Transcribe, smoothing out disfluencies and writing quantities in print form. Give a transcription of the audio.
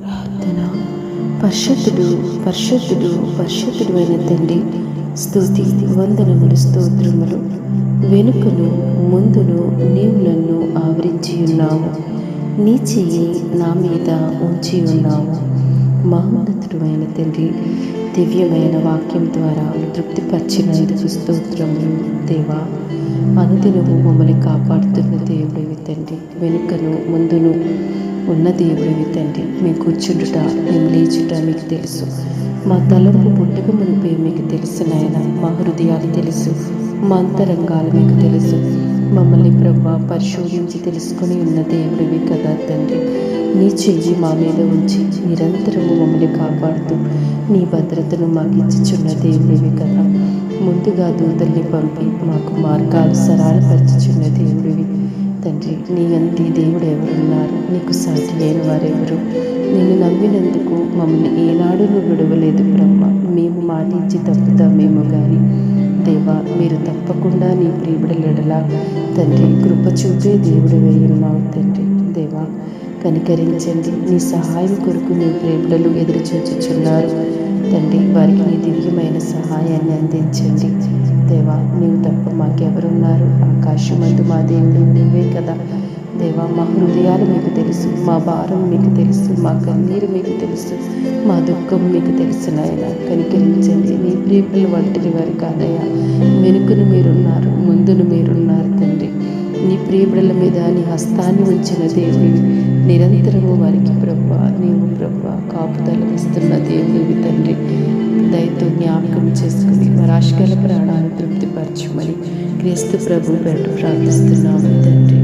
ప్రార్థన. పరిశుద్ధుడు పరిశుద్ధుడు పరిశుద్ధుడు అయిన తండ్రి, స్తుతి వందనములు స్తోత్రములు. వెనుకను ముందును నీవు నన్ను ఆవరించి ఉన్నావు, నీ చెయ్యి నా మీద ఉంచి ఉన్నావు. మహోన్నతుడు అయిన తండ్రి, దివ్యమైన వాక్యం ద్వారా తృప్తిపరిచినందుకు స్తోత్రములు. దేవా, అనుదినము మమ్మల్ని కాపాడుతున్న దేవుడివి తండ్రి, వెనుకను ముందును ఉన్న దేవుడివి తండ్రి. మేము కూర్చుండుట, మేము లేచుట మీకు తెలుసు. మా తలంపు పుట్టుక మునిపే మీకు తెలుసు నాయన. మా హృదయాలు తెలుసు, మా అంతరంగాలు మీకు తెలుసు. మమ్మల్ని ప్రభువా పరిశోధించి తెలుసుకొని ఉన్న దేవుడివి కదా తండ్రి. నీ చెయ్యి మా మీద ఉంచి నిరంతరము మమ్మల్ని కాపాడుతూ నీ భద్రతను మాకు ఇచ్చుచున్న దేవుడివి కదా. ముందుగా దూతల్ని పంపి మాకు మార్గాలు సరళపరచుచున్న దేవుడివి తండ్రి. నీ అంది దేవుడు ఎవరున్నారు? నీకు సాటి లేని వారెవరు? నిన్ను నమ్మినందుకు మమ్మల్ని ఏనాడు నువ్వు విడవలేదు బ్రహ్మ. మేము మాటించి తప్పుతామేమో కానీ దేవా, మీరు తప్పకుండా నీ ప్రియబిడలెడలా తండ్రి కృప చూపే దేవుడు వేయున్నావు తండ్రి. దేవా, కనికరించండి. నీ సహాయం కొరకు నీ ప్రియబిడలు ఎదురు చూచుచున్నారు తండ్రి. వారికి నీ దివ్యమైన సహాయాన్ని అందించండి దేవా. నీవు తప్ప మాకెవరున్నారు? ఆకాశమందు మా దేవుడు నీవే కదా దేవా. మా హృదయాలు మీకు తెలుసు, మా భారం మీకు తెలుసు, మా కన్నీరు మీకు తెలుసు, మా దుఃఖం మీకు తెలుసు నాయన. కనికరించండి. నీ ప్రియబిడలు వంటిని వారు కాదయ్యా. వెనుకను మీరున్నారు, ముందును మీరున్నారు తండ్రి. నీ ప్రియబిడల మీద నీ హస్తాన్ని ఉంచిన దేవుడివి. నిరంతరము వారికి ప్రభువా, నీవు ప్రభువా కాపుదల ఇస్తున్న దేవుడివి తండ్రి. దయతో జ్ఞాపకం చేసుకుని వారి ఆశగల ప్రాణాలను తృప్తిపరచుమని క్రీస్తు ప్రభు పేరు ప్రార్థిస్తున్నాము తండ్రి.